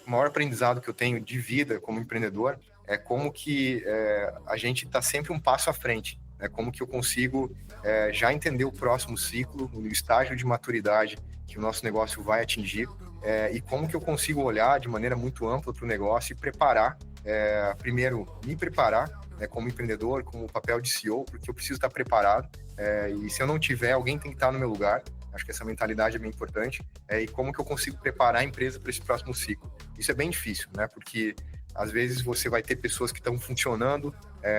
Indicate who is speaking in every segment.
Speaker 1: o maior aprendizado que eu tenho de vida como empreendedor é como que a gente está sempre um passo à frente, né? Como que eu consigo já entender o próximo ciclo, o estágio de maturidade que o nosso negócio vai atingir, e como que eu consigo olhar de maneira muito ampla para o negócio e preparar, primeiro, me preparar, né, como empreendedor, como papel de CEO, porque eu preciso estar preparado, e se eu não tiver, alguém tem que estar no meu lugar. Acho que essa mentalidade é bem importante, e como que eu consigo preparar a empresa para esse próximo ciclo. Isso é bem difícil, né, porque às vezes você vai ter pessoas que estão funcionando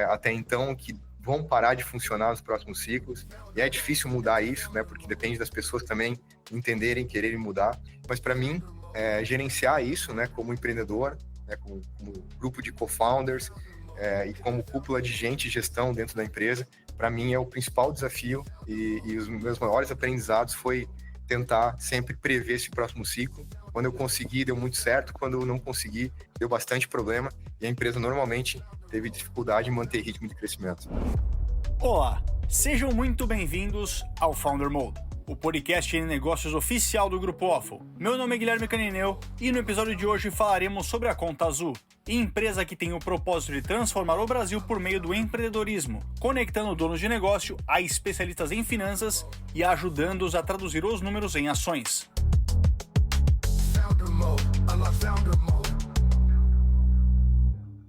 Speaker 1: até então, que vão parar de funcionar nos próximos ciclos, e é difícil mudar isso, né, porque depende das pessoas também entenderem, quererem mudar. Mas para mim, gerenciar isso, né, como empreendedor, né, como grupo de co-founders, e como cúpula de gente e gestão dentro da empresa, para mim é o principal desafio, e os meus maiores aprendizados foi tentar sempre prever esse próximo ciclo. Quando eu consegui, deu muito certo. Quando eu não consegui, deu bastante problema. E a empresa normalmente teve dificuldade em manter ritmo de crescimento.
Speaker 2: Olá, sejam muito bem-vindos ao Founder Mode, o podcast de negócios oficial do Grupo Waffle. Meu nome é Guilherme Canineu e no episódio de hoje falaremos sobre a Conta Azul, empresa que tem o propósito de transformar o Brasil por meio do empreendedorismo, conectando donos de negócio a especialistas em finanças e ajudando-os a traduzir os números em ações.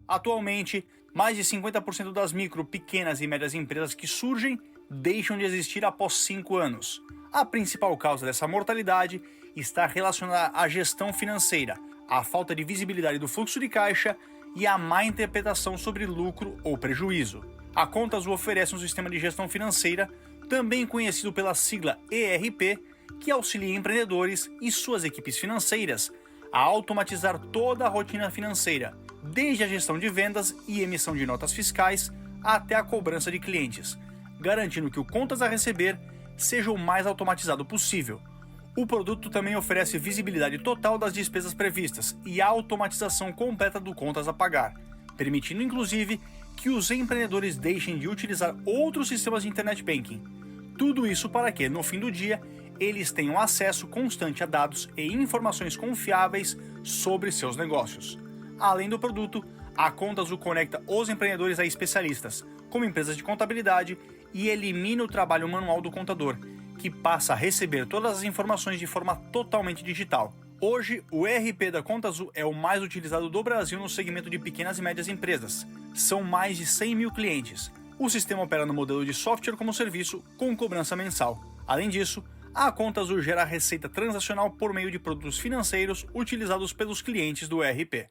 Speaker 2: Atualmente, mais de 50% das micro, pequenas e médias empresas que surgem deixam de existir após 5 anos. A principal causa dessa mortalidade está relacionada à gestão financeira, à falta de visibilidade do fluxo de caixa e à má interpretação sobre lucro ou prejuízo. A Conta Azul oferece um sistema de gestão financeira, também conhecido pela sigla ERP, que auxilia empreendedores e suas equipes financeiras a automatizar toda a rotina financeira, desde a gestão de vendas e emissão de notas fiscais até a cobrança de clientes, garantindo que o contas a receber seja o mais automatizado possível. O produto também oferece visibilidade total das despesas previstas e a automatização completa do contas a pagar, permitindo inclusive que os empreendedores deixem de utilizar outros sistemas de internet banking. Tudo isso para que, no fim do dia, eles tenham acesso constante a dados e informações confiáveis sobre seus negócios. Além do produto, a Conta Azul conecta os empreendedores a especialistas, como empresas de contabilidade, e elimina o trabalho manual do contador, que passa a receber todas as informações de forma totalmente digital. Hoje, o ERP da Conta Azul é o mais utilizado do Brasil no segmento de pequenas e médias empresas. São mais de 100 mil clientes. O sistema opera no modelo de software como serviço, com cobrança mensal. Além disso, a Conta Azul gera receita transacional por meio de produtos financeiros utilizados pelos clientes do ERP.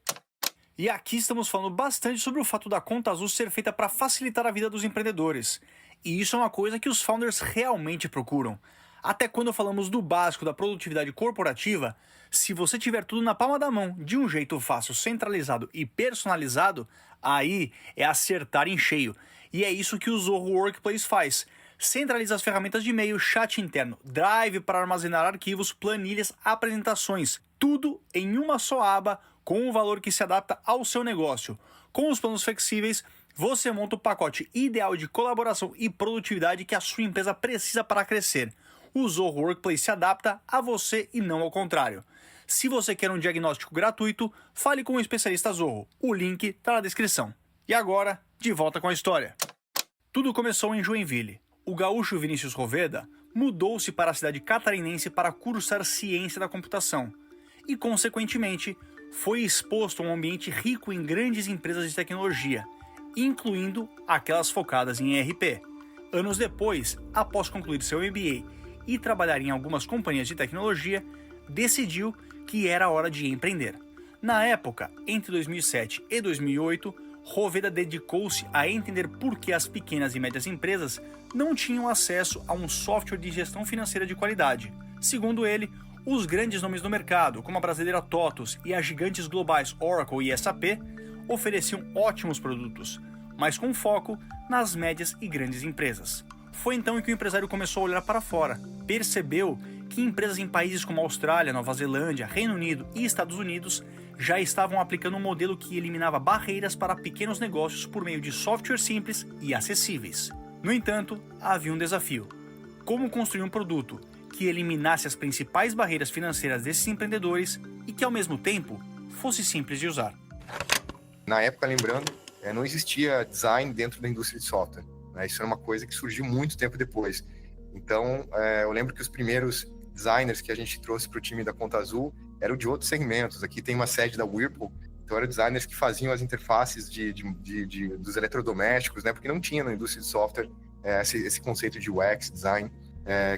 Speaker 2: E aqui estamos falando bastante sobre o fato da Conta Azul ser feita para facilitar a vida dos empreendedores. E isso é uma coisa que os founders realmente procuram. Até quando falamos do básico da produtividade corporativa, se você tiver tudo na palma da mão, de um jeito fácil, centralizado e personalizado, aí é acertar em cheio. E é isso que o Zoho Workplace faz. Centraliza as ferramentas de e-mail, chat interno, Drive para armazenar arquivos, planilhas, apresentações, tudo em uma só aba, com um valor que se adapta ao seu negócio. Com os planos flexíveis, você monta o pacote ideal de colaboração e produtividade que a sua empresa precisa para crescer. O Zoho Workplace se adapta a você e não ao contrário. Se você quer um diagnóstico gratuito, fale com o especialista Zoho. O link está na descrição. E agora, de volta com a história. Tudo começou em Joinville. O gaúcho Vinícius Roveda mudou-se para a cidade catarinense para cursar ciência da computação e, consequentemente, foi exposto a um ambiente rico em grandes empresas de tecnologia, incluindo aquelas focadas em ERP. Anos depois, após concluir seu MBA e trabalhar em algumas companhias de tecnologia, decidiu que era hora de empreender. Na época, entre 2007 e 2008, Roveda dedicou-se a entender por que as pequenas e médias empresas não tinham acesso a um software de gestão financeira de qualidade. Segundo ele, os grandes nomes do mercado, como a brasileira TOTUS e as gigantes globais Oracle e SAP, ofereciam ótimos produtos, mas com foco nas médias e grandes empresas. Foi então que o empresário começou a olhar para fora. Percebeu que empresas em países como Austrália, Nova Zelândia, Reino Unido e Estados Unidos já estavam aplicando um modelo que eliminava barreiras para pequenos negócios por meio de softwares simples e acessíveis. No entanto, havia um desafio: como construir um produto que eliminasse as principais barreiras financeiras desses empreendedores e que, ao mesmo tempo, fosse simples de usar.
Speaker 1: Na época, lembrando, não existia design dentro da indústria de software, né? Isso era uma coisa que surgiu muito tempo depois. Então, eu lembro que os primeiros designers que a gente trouxe para o time da Conta Azul eram de outros segmentos. Aqui tem uma sede da Whirlpool, então eram designers que faziam as interfaces dos eletrodomésticos, né? Porque não tinha na indústria de software esse conceito de UX, design,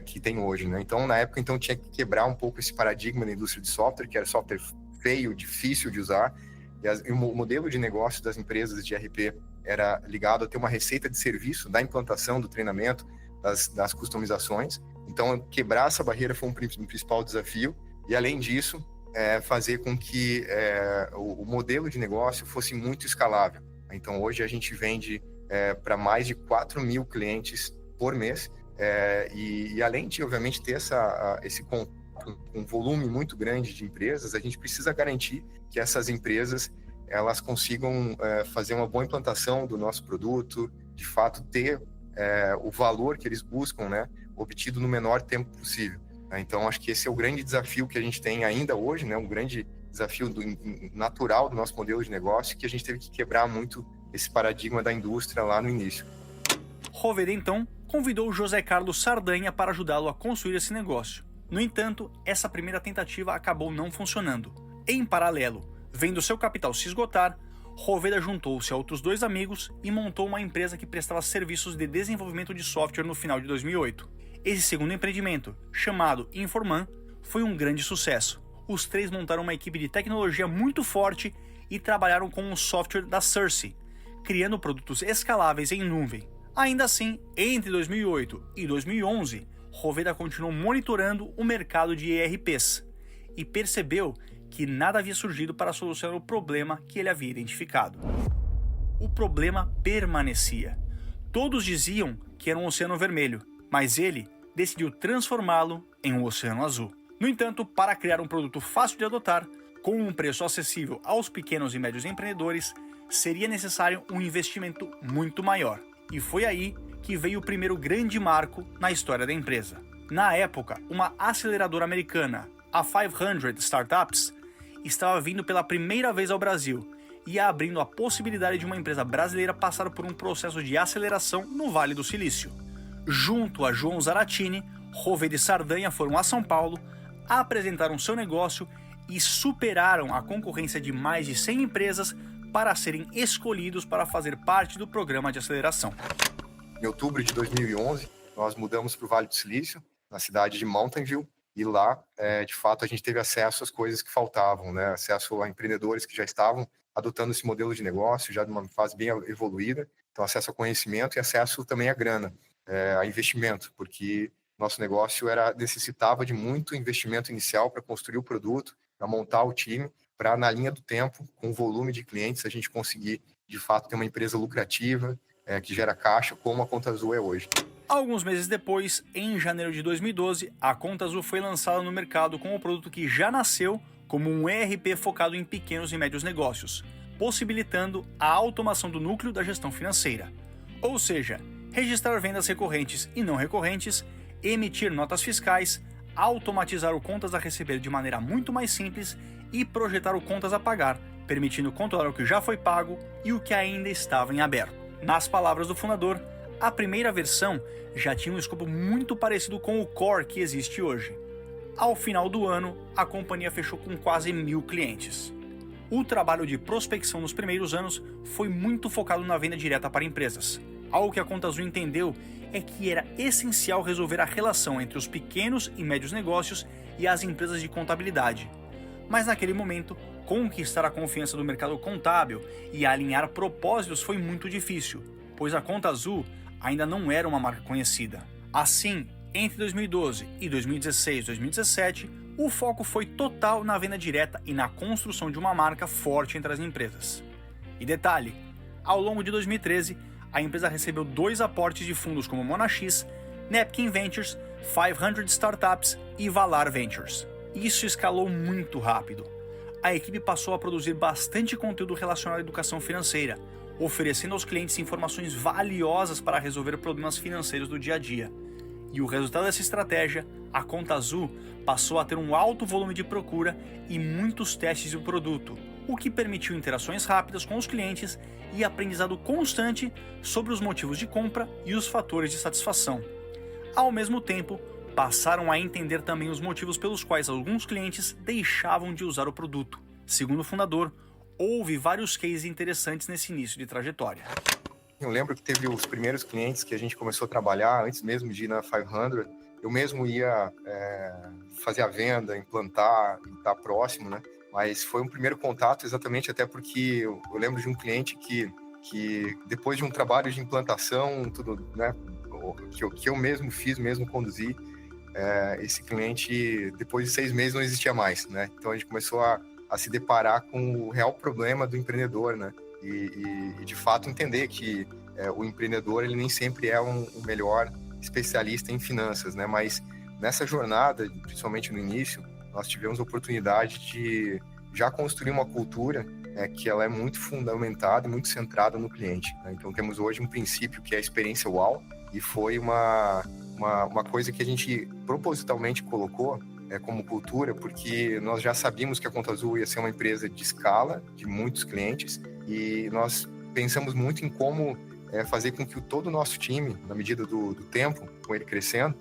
Speaker 1: que tem hoje, né? Então, na época, tinha que quebrar um pouco esse paradigma da indústria de software, que era software feio, difícil de usar. E o modelo de negócio das empresas de ERP era ligado a ter uma receita de serviço da implantação, do treinamento, das customizações. Então, quebrar essa barreira foi um principal desafio. E, além disso, fazer com que o modelo de negócio fosse muito escalável. Então, hoje a gente vende para mais de 4 mil clientes por mês. E além de, obviamente, ter esse um volume muito grande de empresas, a gente precisa garantir que essas empresas elas consigam fazer uma boa implantação do nosso produto, de fato ter o valor que eles buscam, né, obtido no menor tempo possível. Então, acho que esse é o grande desafio que a gente tem ainda hoje, né, um grande desafio natural do nosso modelo de negócio, que a gente teve que quebrar muito esse paradigma da indústria lá no início.
Speaker 2: Roveda, então, convidou o José Carlos Sardanha para ajudá-lo a construir esse negócio. No entanto, essa primeira tentativa acabou não funcionando. Em paralelo, vendo seu capital se esgotar, Roveda juntou-se a outros 2 amigos e montou uma empresa que prestava serviços de desenvolvimento de software no final de 2008. Esse segundo empreendimento, chamado Informan, foi um grande sucesso. Os 3 montaram uma equipe de tecnologia muito forte e trabalharam com o software da Circe, criando produtos escaláveis em nuvem. Ainda assim, entre 2008 e 2011, Roveda continuou monitorando o mercado de ERPs e percebeu que nada havia surgido para solucionar o problema que ele havia identificado. O problema permanecia. Todos diziam que era um oceano vermelho, mas ele decidiu transformá-lo em um oceano azul. No entanto, para criar um produto fácil de adotar, com um preço acessível aos pequenos e médios empreendedores, seria necessário um investimento muito maior. E foi aí que veio o primeiro grande marco na história da empresa. Na época, uma aceleradora americana, a 500 Startups, estava vindo pela primeira vez ao Brasil e abrindo a possibilidade de uma empresa brasileira passar por um processo de aceleração no Vale do Silício. Junto a João Zaratini, Roveda e Sardanha foram a São Paulo, apresentaram seu negócio e superaram a concorrência de mais de 100 empresas para serem escolhidos para fazer parte do programa de aceleração.
Speaker 1: Em outubro de 2011, nós mudamos para o Vale do Silício, na cidade de Mountain View, e lá, de fato, a gente teve acesso às coisas que faltavam, né? Acesso a empreendedores que já estavam adotando esse modelo de negócio, já de uma fase bem evoluída, então acesso a conhecimento e acesso também à grana, a investimento, porque nosso negócio necessitava de muito investimento inicial para construir o produto, para montar o time, para, na linha do tempo, com o volume de clientes, a gente conseguir, de fato, ter uma empresa lucrativa, que gera caixa, como a Conta Azul é hoje.
Speaker 2: Alguns meses depois, em janeiro de 2012, a Conta Azul foi lançada no mercado com o produto que já nasceu como um ERP focado em pequenos e médios negócios, possibilitando a automação do núcleo da gestão financeira. Ou seja, registrar vendas recorrentes e não recorrentes, emitir notas fiscais, automatizar o contas a receber de maneira muito mais simples e projetar o contas a pagar, permitindo controlar o que já foi pago e o que ainda estava em aberto. Nas palavras do fundador, a primeira versão já tinha um escopo muito parecido com o Core que existe hoje. Ao final do ano, a companhia fechou com quase 1.000 clientes. O trabalho de prospecção nos primeiros anos foi muito focado na venda direta para empresas. Algo que a Conta Azul entendeu é que era essencial resolver a relação entre os pequenos e médios negócios e as empresas de contabilidade. Mas naquele momento, conquistar a confiança do mercado contábil e alinhar propósitos foi muito difícil, pois a Conta Azul ainda não era uma marca conhecida. Assim, entre 2012 e 2016-2017, o foco foi total na venda direta e na construção de uma marca forte entre as empresas. E detalhe, ao longo de 2013, a empresa recebeu 2 aportes de fundos como Monax, Napkin Ventures, 500 Startups e Valar Ventures. Isso escalou muito rápido. A equipe passou a produzir bastante conteúdo relacionado à educação financeira, oferecendo aos clientes informações valiosas para resolver problemas financeiros do dia a dia. E o resultado dessa estratégia, a Conta Azul passou a ter um alto volume de procura e muitos testes do produto, o que permitiu interações rápidas com os clientes e aprendizado constante sobre os motivos de compra e os fatores de satisfação. Ao mesmo tempo, passaram a entender também os motivos pelos quais alguns clientes deixavam de usar o produto. Segundo o fundador, houve vários cases interessantes nesse início de trajetória.
Speaker 1: Eu lembro que teve os primeiros clientes que a gente começou a trabalhar, antes mesmo de ir na 500, eu mesmo ia fazer a venda, implantar e estar próximo, né? Mas foi um primeiro contato exatamente até porque eu lembro de um cliente que depois de um trabalho de implantação, tudo, né, que eu mesmo fiz, mesmo conduzi, esse cliente, depois de 6 meses, não existia mais, né? Então a gente começou a se deparar com o real problema do empreendedor, né? E de fato entender que o empreendedor ele nem sempre é o melhor especialista em finanças, né? Mas nessa jornada, principalmente no início, nós tivemos a oportunidade de já construir uma cultura que ela é muito fundamentada e muito centrada no cliente, né? Então temos hoje um princípio que é a experiência UOW, e foi uma coisa que a gente propositalmente colocou como cultura, porque nós já sabíamos que a Conta Azul ia ser uma empresa de escala, de muitos clientes, e nós pensamos muito em como fazer com que todo o nosso time, na medida do tempo, com ele crescendo,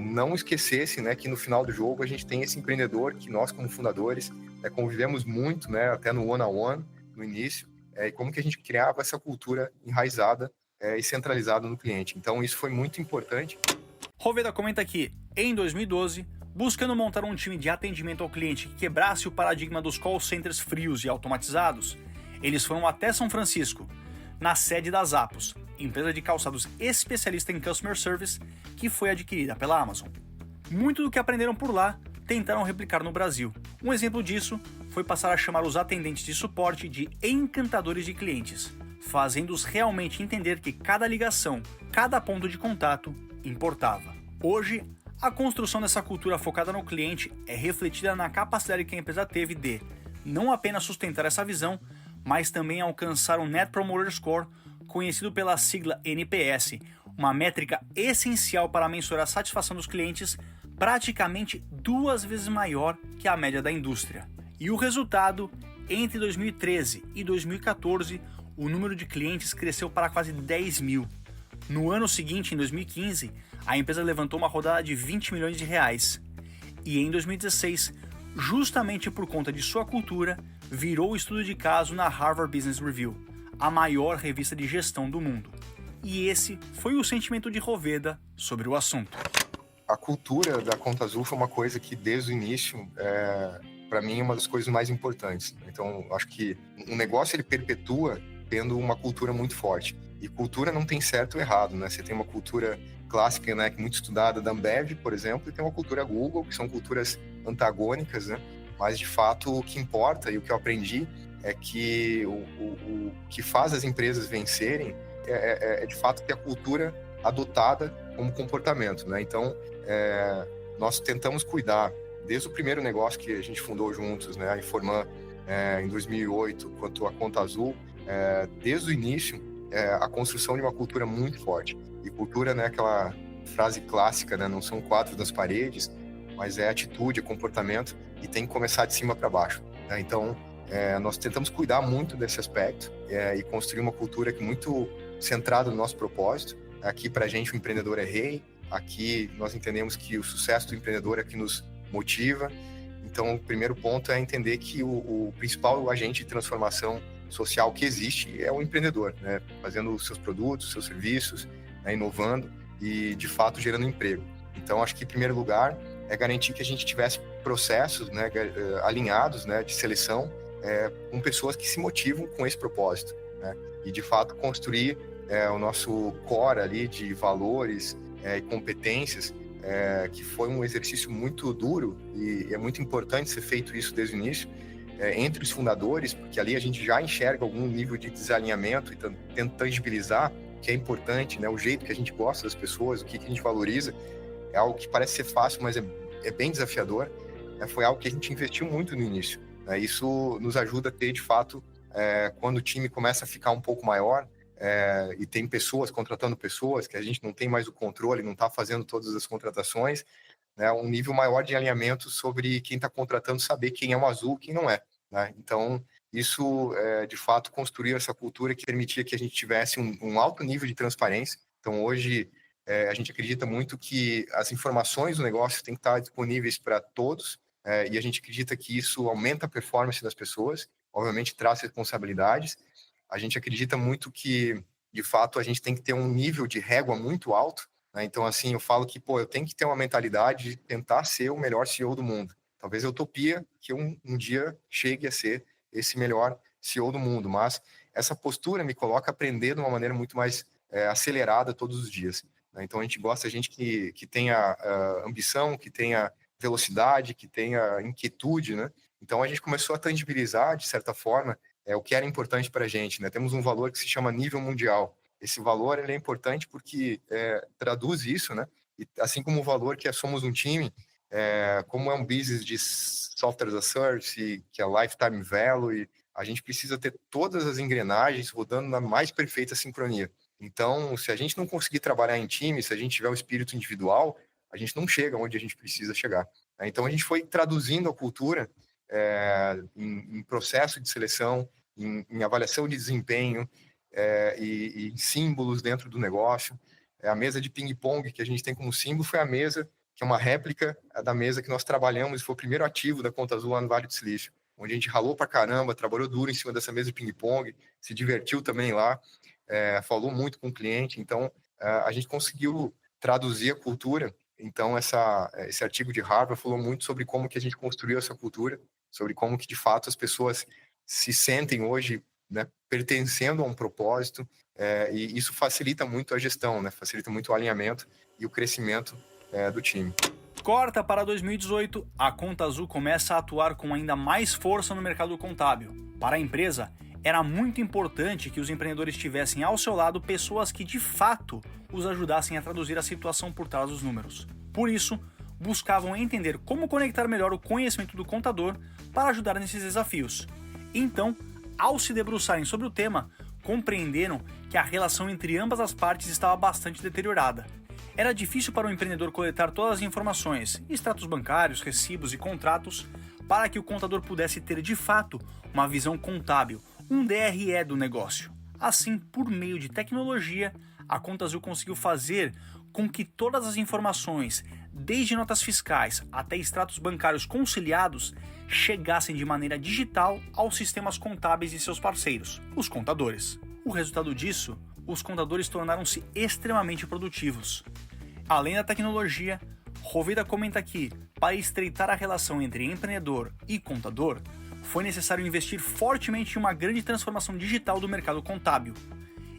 Speaker 1: não esquecesse, né, que no final do jogo a gente tem esse empreendedor que nós, como fundadores, convivemos muito, né, até no one-on-one, no início, e como que a gente criava essa cultura enraizada e centralizada no cliente. Então, isso foi muito importante.
Speaker 2: Roveda comenta que, em 2012, buscando montar um time de atendimento ao cliente que quebrasse o paradigma dos call centers frios e automatizados, eles foram até São Francisco, na sede da Zappos, empresa de calçados especialista em Customer Service, que foi adquirida pela Amazon. Muito do que aprenderam por lá, tentaram replicar no Brasil. Um exemplo disso foi passar a chamar os atendentes de suporte de encantadores de clientes, fazendo-os realmente entender que cada ligação, cada ponto de contato, importava. Hoje, a construção dessa cultura focada no cliente é refletida na capacidade que a empresa teve de não apenas sustentar essa visão, mas também alcançar um Net Promoter Score, conhecido pela sigla NPS, uma métrica essencial para mensurar a satisfação dos clientes, praticamente 2 vezes maior que a média da indústria. E o resultado, entre 2013 e 2014, o número de clientes cresceu para quase 10 mil. No ano seguinte, em 2015, a empresa levantou uma rodada de 20 milhões de reais. E em 2016, justamente por conta de sua cultura, virou o estudo de caso na Harvard Business Review, a maior revista de gestão do mundo. E esse foi o sentimento de Roveda sobre o assunto.
Speaker 1: A cultura da Conta Azul foi uma coisa que, desde o início, para mim, é uma das coisas mais importantes. Então, acho que um negócio ele perpetua tendo uma cultura muito forte. E cultura não tem certo ou errado, né? Você tem uma cultura clássica, né, que é muito estudada da Ambev, por exemplo, e tem uma cultura Google, que são culturas antagônicas, né? Mas, de fato, o que importa e o que eu aprendi é que o que faz as empresas vencerem de fato, ter a cultura adotada como comportamento, né? Então, nós tentamos cuidar, desde o primeiro negócio que a gente fundou juntos, né, a Informan, em 2008, quanto a Conta Azul, desde o início, a construção de uma cultura muito forte. E cultura, né, aquela frase clássica, né, não são quadros das paredes, mas é atitude, é comportamento, e tem que começar de cima para baixo, né? Então, nós tentamos cuidar muito desse aspecto e construir uma cultura que é muito centrada no nosso propósito. Aqui, para a gente, o empreendedor é rei. Aqui, nós entendemos que o sucesso do empreendedor é que nos motiva. Então, o primeiro ponto é entender que o principal agente de transformação social que existe é o empreendedor, né? Fazendo os seus produtos, seus serviços, né? Inovando e, de fato, gerando emprego. Então, acho que, em primeiro lugar, é garantir que a gente tivesse processos, né, alinhados, né, de seleção com pessoas que se motivam com esse propósito, né? E, de fato, construir o nosso core ali de valores e competências, que foi um exercício muito duro e é muito importante ser feito isso desde o início, entre os fundadores, porque ali a gente já enxerga algum nível de desalinhamento e tenta tangibilizar o que é importante, né, o jeito que a gente gosta das pessoas, o que a gente valoriza. É algo que parece ser fácil, mas é bem desafiador. Foi algo que a gente investiu muito no início, né? Isso nos ajuda a ter, de fato, quando o time começa a ficar um pouco maior, e tem pessoas contratando pessoas, que a gente não tem mais o controle, não está fazendo todas as contratações, né? Um nível maior de alinhamento sobre quem está contratando, saber quem é o azul, quem não é, né? Então, isso, de fato, construiu essa cultura que permitia que a gente tivesse um alto nível de transparência. Então, hoje, a gente acredita muito que as informações do negócio têm que estar disponíveis para todos, e a gente acredita que isso aumenta a performance das pessoas, obviamente traz responsabilidades. A gente acredita muito que, de fato, a gente tem que ter um nível de régua muito alto, né? Então, assim, eu falo que, eu tenho que ter uma mentalidade de tentar ser o melhor CEO do mundo. Talvez a utopia que um dia chegue a ser esse melhor CEO do mundo, mas essa postura me coloca a aprender de uma maneira muito mais acelerada todos os dias, né? Então, a gente gosta de gente que tenha ambição, que tenha velocidade, que tenha inquietude, né? Então, a gente começou a tangibilizar, de certa forma, o que era importante para a gente, né? Temos um valor que se chama nível mundial. Esse valor ele é importante porque traduz isso, né? E assim como o valor que somos um time, como é um business de software as a service, que é lifetime value, a gente precisa ter todas as engrenagens rodando na mais perfeita sincronia. Então, se a gente não conseguir trabalhar em time, se a gente tiver um espírito individual, a gente não chega onde a gente precisa chegar, né? Então, a gente foi traduzindo a cultura em processo de seleção, em avaliação de desempenho, e em símbolos dentro do negócio. A mesa de ping-pong que a gente tem como símbolo foi a mesa que é uma réplica da mesa que nós trabalhamos, foi o primeiro ativo da Conta Azul lá no Vale do Silício, onde a gente ralou pra caramba, trabalhou duro em cima dessa mesa de ping-pong, se divertiu também lá, falou muito com o cliente. Então, a gente conseguiu traduzir a cultura. Então, esse artigo de Harvard falou muito sobre como que a gente construiu essa cultura, sobre como que, de fato, as pessoas se sentem hoje, né, pertencendo a um propósito, e isso facilita muito a gestão, né, facilita muito o alinhamento e o crescimento do time.
Speaker 2: Corta para 2018, a Conta Azul começa a atuar com ainda mais força no mercado contábil. Para a empresa, era muito importante que os empreendedores tivessem ao seu lado pessoas que de fato os ajudassem a traduzir a situação por trás dos números. Por isso, buscavam entender como conectar melhor o conhecimento do contador para ajudar nesses desafios. Então, ao se debruçarem sobre o tema, compreenderam que a relação entre ambas as partes estava bastante deteriorada. Era difícil para o empreendedor coletar todas as informações, extratos bancários, recibos e contratos, para que o contador pudesse ter de fato uma visão contábil, um DRE do negócio. Assim, por meio de tecnologia, a Conta Azul conseguiu fazer com que todas as informações, desde notas fiscais até extratos bancários conciliados, chegassem de maneira digital aos sistemas contábeis de seus parceiros, os contadores. O resultado disso, os contadores tornaram-se extremamente produtivos. Além da tecnologia, Roveda comenta que, para estreitar a relação entre empreendedor e contador, foi necessário investir fortemente em uma grande transformação digital do mercado contábil.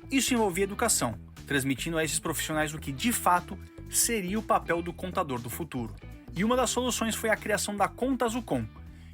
Speaker 2: Isso envolvia educação, transmitindo a esses profissionais o que de fato seria o papel do contador do futuro. E uma das soluções foi a criação da Conta Azucom,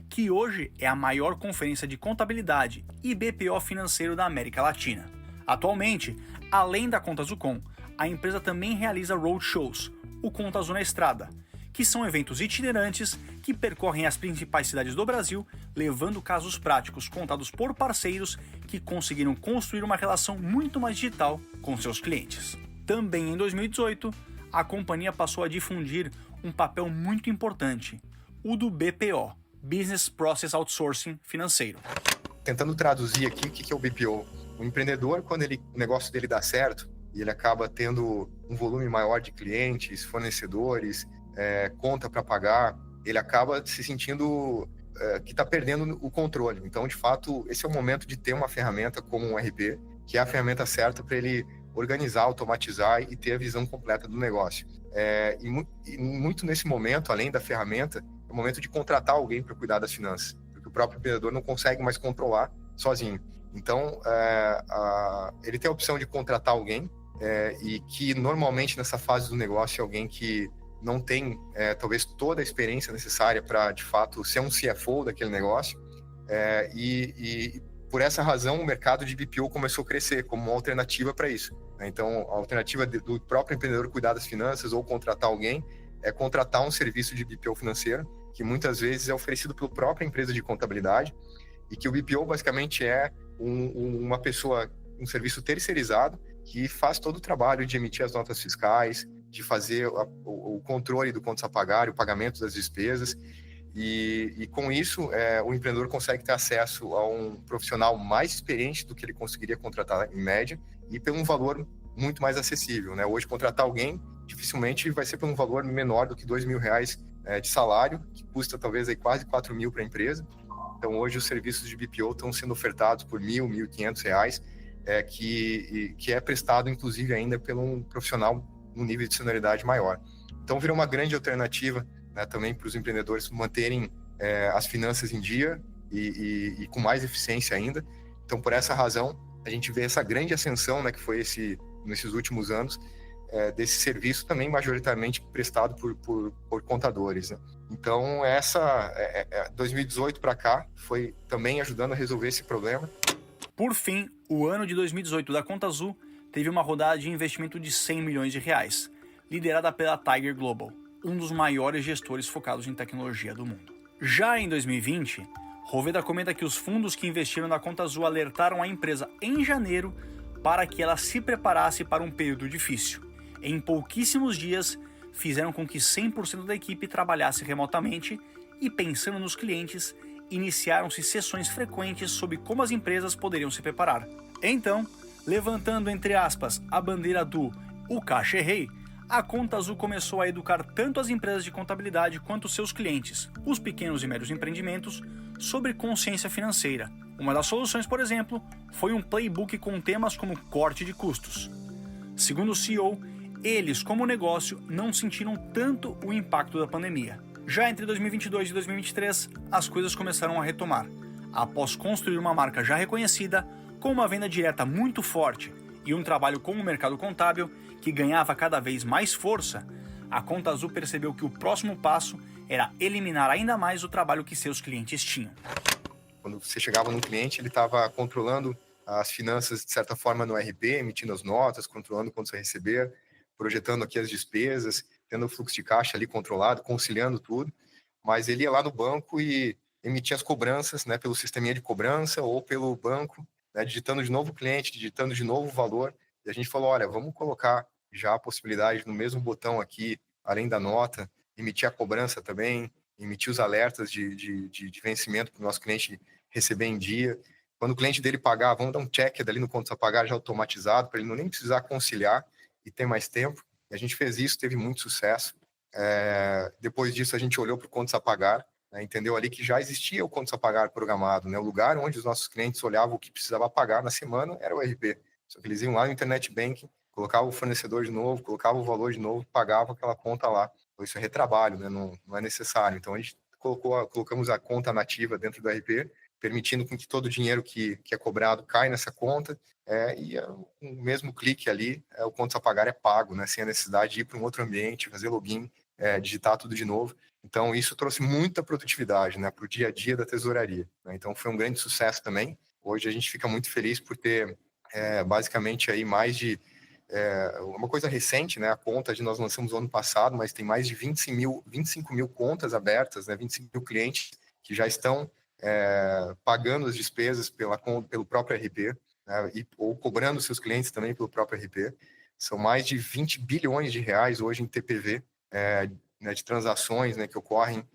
Speaker 2: que hoje é a maior conferência de contabilidade e BPO financeiro da América Latina. Atualmente, além da Conta Azucom, a empresa também realiza roadshows, o Conta Azul na Estrada, que são eventos itinerantes que percorrem as principais cidades do Brasil, levando casos práticos contados por parceiros que conseguiram construir uma relação muito mais digital com seus clientes. Também em 2018, a companhia passou a difundir um papel muito importante, o do BPO, Business Process Outsourcing financeiro.
Speaker 1: Tentando traduzir aqui o que é o BPO. O empreendedor, quando o negócio dele dá certo, e ele acaba tendo um volume maior de clientes, fornecedores, conta para pagar, ele acaba se sentindo que está perdendo o controle. Então, de fato, esse é o momento de ter uma ferramenta como um RP, que é a ferramenta certa para ele organizar, automatizar e ter a visão completa do negócio. E muito nesse momento, além da ferramenta, é o momento de contratar alguém para cuidar das finanças, porque o próprio empreendedor não consegue mais controlar sozinho. Então, ele tem a opção de contratar alguém, e que normalmente nessa fase do negócio é alguém que não tem talvez toda a experiência necessária para, de fato, ser um CFO daquele negócio. E por essa razão o mercado de BPO começou a crescer como uma alternativa para isso, né? Então, a alternativa do próprio empreendedor cuidar das finanças ou contratar alguém é contratar um serviço de BPO financeiro, que muitas vezes é oferecido pela própria empresa de contabilidade, e que o BPO basicamente é uma pessoa um serviço terceirizado que faz todo o trabalho de emitir as notas fiscais, de fazer o controle do contas a pagar, o pagamento das despesas. E com isso, o empreendedor consegue ter acesso a um profissional mais experiente do que ele conseguiria contratar em média e por um valor muito mais acessível, né? Hoje, contratar alguém dificilmente vai ser por um valor menor do que R$2.000 de salário, que custa talvez aí quase 4 mil para a empresa. Então, hoje, os serviços de BPO estão sendo ofertados por R$1.000, R$1.500, que é prestado, inclusive, ainda por um profissional num nível de senioridade maior. Então, virou uma grande alternativa, né, também para os empreendedores manterem as finanças em dia e com mais eficiência ainda. Então, por essa razão, a gente vê essa grande ascensão, né, que foi nesses últimos anos, desse serviço também majoritariamente prestado por contadores, né? Então, 2018 para cá foi também ajudando a resolver esse problema.
Speaker 2: Por fim, o ano de 2018 da Conta Azul teve uma rodada de investimento de R$100 milhões, liderada pela Tiger Global, um dos maiores gestores focados em tecnologia do mundo. Já em 2020, Roveda comenta que os fundos que investiram na Conta Azul alertaram a empresa em janeiro para que ela se preparasse para um período difícil. Em pouquíssimos dias, fizeram com que 100% da equipe trabalhasse remotamente e, pensando nos clientes, iniciaram-se sessões frequentes sobre como as empresas poderiam se preparar. Então, levantando entre aspas a bandeira do "o caixa é rei", a Conta Azul começou a educar tanto as empresas de contabilidade quanto seus clientes, os pequenos e médios empreendimentos, sobre consciência financeira. Uma das soluções, por exemplo, foi um playbook com temas como corte de custos. Segundo o CEO, eles, como negócio, não sentiram tanto o impacto da pandemia. Já entre 2022 e 2023, as coisas começaram a retomar. Após construir uma marca já reconhecida, com uma venda direta muito forte e um trabalho com o mercado contábil que ganhava cada vez mais força, a Conta Azul percebeu que o próximo passo era eliminar ainda mais o trabalho que seus clientes tinham.
Speaker 1: Quando você chegava num cliente, ele estava controlando as finanças, de certa forma, no RP, emitindo as notas, controlando quanto você receber, projetando aqui as despesas, tendo o fluxo de caixa ali controlado, conciliando tudo, mas ele ia lá no banco e emitia as cobranças, né, pelo sisteminha de cobrança ou pelo banco, né, digitando de novo o cliente, digitando de novo o valor, e a gente falou, olha, vamos colocar já a possibilidade no mesmo botão aqui, além da nota, emitir a cobrança também, emitir os alertas de vencimento para o nosso cliente receber em dia. Quando o cliente dele pagar, vamos dar um check ali no contas a pagar já automatizado, para ele não nem precisar conciliar e ter mais tempo. E a gente fez isso, teve muito sucesso. Depois disso, a gente olhou para o contas a pagar, né, entendeu ali que já existia o contas a pagar programado, né? O lugar onde os nossos clientes olhavam o que precisava pagar na semana era o RP. Só que eles iam lá no Internet Banking, colocavam o fornecedor de novo, colocavam o valor de novo, pagavam aquela conta lá. Então, isso é retrabalho, né? Não é necessário. Então, a gente colocamos a conta nativa dentro do RP, permitindo que todo o dinheiro que é cobrado cai nessa conta, e o mesmo clique ali, o contas a pagar é pago, né, sem a necessidade de ir para um outro ambiente, fazer login, digitar tudo de novo. Então, isso trouxe muita produtividade, né, para o dia a dia da tesouraria, né? Então, foi um grande sucesso também. Hoje, a gente fica muito feliz por ter, basicamente, aí mais de... uma coisa recente, né, a conta nós lançamos no ano passado, mas tem mais de 25 mil contas abertas, né, 25 mil clientes que já estão pagando as despesas pelo próprio RP, né, ou cobrando seus clientes também pelo próprio RP. São mais de 20 bilhões de reais hoje em TPV, né, de transações, né, que ocorrem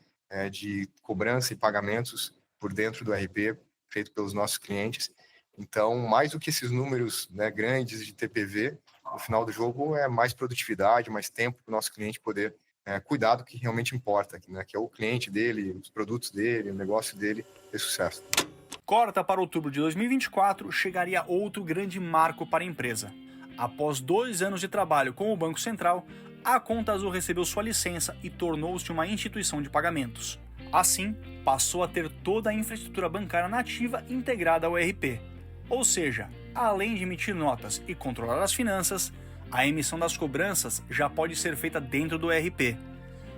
Speaker 1: de cobrança e pagamentos por dentro do RP, feito pelos nossos clientes. Então, mais do que esses números, né, grandes de TPV, no final do jogo é mais produtividade, mais tempo para o nosso cliente poder cuidar do que realmente importa, né, que é o cliente dele, os produtos dele, o negócio dele ter sucesso.
Speaker 2: Corta para outubro de 2024, chegaria outro grande marco para a empresa. Após 2 anos de trabalho com o Banco Central, a Conta Azul recebeu sua licença e tornou-se uma instituição de pagamentos. Assim, passou a ter toda a infraestrutura bancária nativa integrada ao ERP. Ou seja, além de emitir notas e controlar as finanças, a emissão das cobranças já pode ser feita dentro do ERP,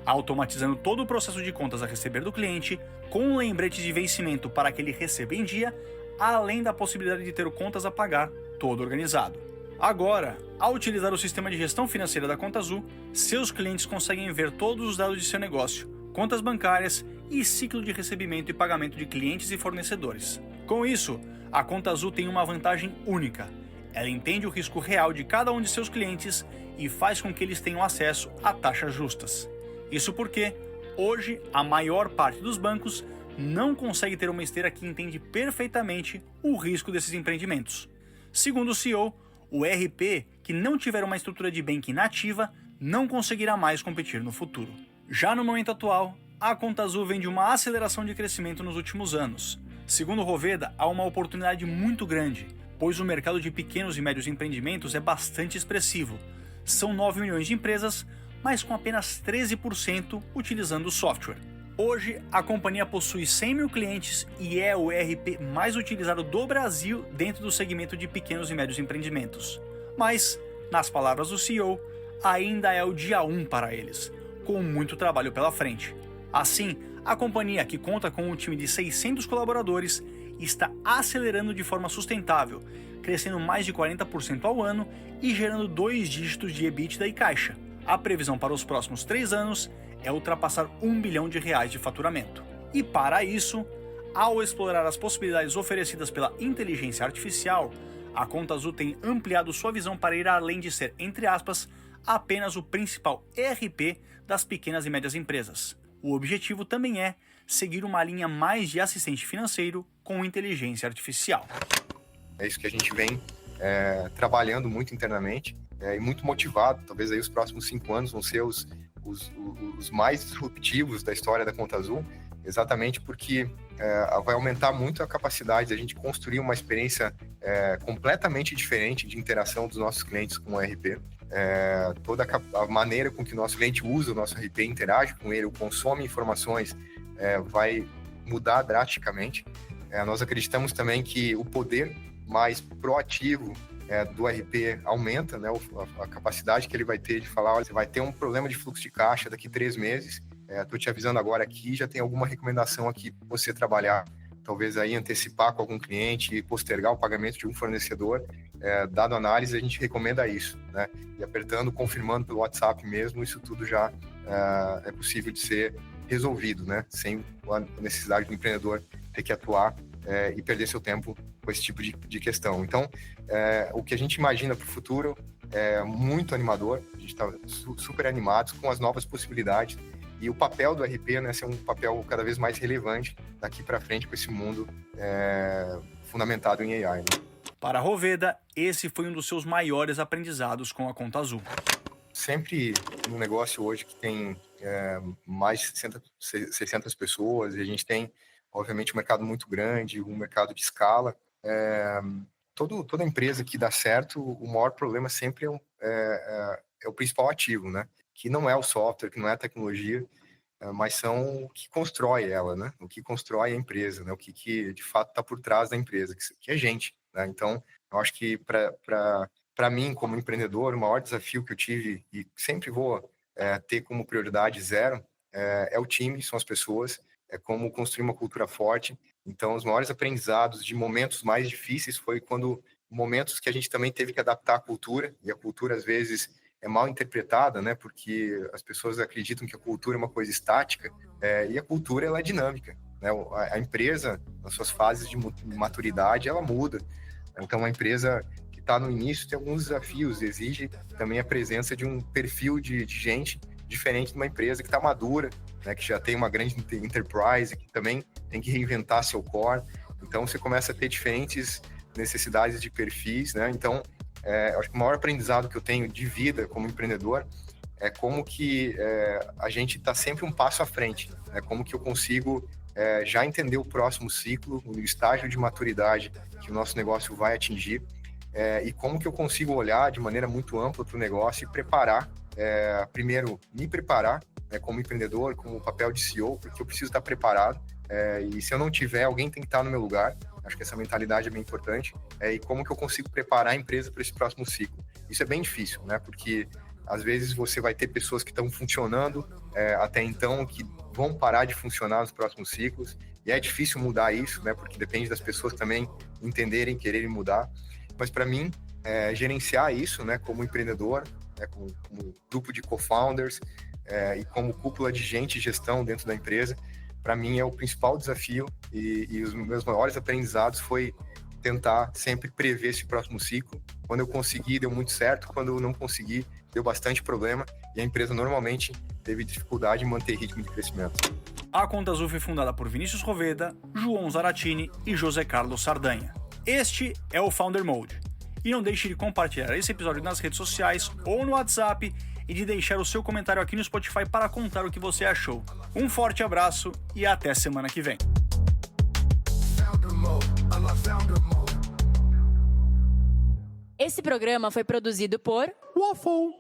Speaker 2: automatizando todo o processo de contas a receber do cliente, com um lembrete de vencimento para que ele receba em dia, além da possibilidade de ter o contas a pagar todo organizado. Agora, ao utilizar o sistema de gestão financeira da Conta Azul, seus clientes conseguem ver todos os dados de seu negócio, contas bancárias e ciclo de recebimento e pagamento de clientes e fornecedores. Com isso, a Conta Azul tem uma vantagem única. Ela entende o risco real de cada um de seus clientes e faz com que eles tenham acesso a taxas justas. Isso porque, hoje, a maior parte dos bancos não consegue ter uma esteira que entende perfeitamente o risco desses empreendimentos. Segundo o CEO, o ERP que não tiver uma estrutura de banking nativa não conseguirá mais competir no futuro. Já no momento atual, a Conta Azul vem de uma aceleração de crescimento nos últimos anos. Segundo Roveda, há uma oportunidade muito grande, pois o mercado de pequenos e médios empreendimentos é bastante expressivo. São 9 milhões de empresas, mas com apenas 13% utilizando o software. Hoje, a companhia possui 100 mil clientes e é o ERP mais utilizado do Brasil dentro do segmento de pequenos e médios empreendimentos. Mas, nas palavras do CEO, ainda é o dia 1 para eles, com muito trabalho pela frente. Assim, a companhia, que conta com um time de 600 colaboradores, está acelerando de forma sustentável, crescendo mais de 40% ao ano e gerando 2 dígitos de EBITDA e caixa. A previsão para os próximos 3 anos é ultrapassar R$1 bilhão de faturamento. E para isso, ao explorar as possibilidades oferecidas pela inteligência artificial, a Conta Azul tem ampliado sua visão para ir além de ser, entre aspas, apenas o principal ERP das pequenas e médias empresas. O objetivo também é seguir uma linha mais de assistente financeiro com inteligência artificial.
Speaker 1: É isso que a gente vem trabalhando muito internamente e muito motivado. Talvez aí os próximos 5 anos vão ser os mais disruptivos da história da Conta Azul, exatamente porque vai aumentar muito a capacidade da gente construir uma experiência completamente diferente de interação dos nossos clientes com o ERP. Toda a maneira com que o nosso cliente usa o nosso ERP, interage com ele, consome informações, vai mudar drasticamente. Nós acreditamos também que o poder mais proativo do RP aumenta, né, a capacidade que ele vai ter de falar, olha, você vai ter um problema de fluxo de caixa daqui 3 meses, estou te avisando agora aqui, já tem alguma recomendação aqui para você trabalhar, talvez aí antecipar com algum cliente e postergar o pagamento de um fornecedor, dado a análise, a gente recomenda isso, né, e apertando, confirmando pelo WhatsApp mesmo, isso tudo já é possível de ser resolvido, né, sem a necessidade do empreendedor ter que atuar e perder seu tempo com esse tipo de questão. Então, o que a gente imagina para o futuro é muito animador, a gente está super animados com as novas possibilidades e o papel do RP, né, ser um papel cada vez mais relevante daqui para frente com esse mundo fundamentado em AI. Né?
Speaker 2: Para a Roveda, esse foi um dos seus maiores aprendizados com a Conta Azul.
Speaker 1: Sempre no negócio hoje que tem mais de 600 pessoas e a gente tem obviamente um mercado muito grande, um mercado de escala. Toda empresa que dá certo, o maior problema sempre é o principal ativo, né? Que não é o software, que não é a tecnologia, mas são o que constrói ela, né? O que constrói a empresa, né? O que de fato está por trás da empresa, que é gente, né? Então, eu acho que para mim, como empreendedor, o maior desafio que eu tive e sempre vou ter como prioridade 0 é o time, são as pessoas, é como construir uma cultura forte. Então, os maiores aprendizados de momentos mais difíceis foi quando momentos que a gente também teve que adaptar a cultura, e a cultura, às vezes, é mal interpretada, né? Porque as pessoas acreditam que a cultura é uma coisa estática, e a cultura, ela é dinâmica, né? A empresa, nas suas fases de maturidade, ela muda. Então, uma empresa que está no início tem alguns desafios, exige também a presença de um perfil de gente diferente de uma empresa que está madura, né, que já tem uma grande enterprise, que também tem que reinventar seu core. Então, você começa a ter diferentes necessidades de perfis, né? Então, acho que o maior aprendizado que eu tenho de vida como empreendedor é como que a gente está sempre um passo à frente, né? Como que eu consigo já entender o próximo ciclo, o estágio de maturidade que o nosso negócio vai atingir, e como que eu consigo olhar de maneira muito ampla para o negócio e preparar, primeiro, me preparar, como empreendedor, como papel de CEO, porque eu preciso estar preparado, e se eu não tiver, alguém tem que estar no meu lugar. Acho que essa mentalidade é bem importante, e como que eu consigo preparar a empresa para esse próximo ciclo. Isso é bem difícil, né? Porque às vezes você vai ter pessoas que estão funcionando até então, que vão parar de funcionar nos próximos ciclos, e é difícil mudar isso, né? Porque depende das pessoas também entenderem, quererem mudar. Mas para mim, gerenciar isso, né, como empreendedor, como grupo de co-founders, e como cúpula de gente e gestão dentro da empresa, para mim é o principal desafio, e os meus maiores aprendizados foi tentar sempre prever esse próximo ciclo Quando eu consegui, deu muito certo. Quando eu não consegui, deu bastante problema. E a empresa normalmente teve dificuldade em manter ritmo de crescimento.
Speaker 2: A Conta Azul foi fundada por Vinícius Roveda, João Zaratini e José Carlos Sardanha. Este é o Founder Mode. E não deixe de compartilhar esse episódio nas redes sociais ou no WhatsApp e de deixar o seu comentário aqui no Spotify para contar o que você achou. Um forte abraço e até semana que vem.
Speaker 3: Esse programa foi produzido por
Speaker 2: Waffle.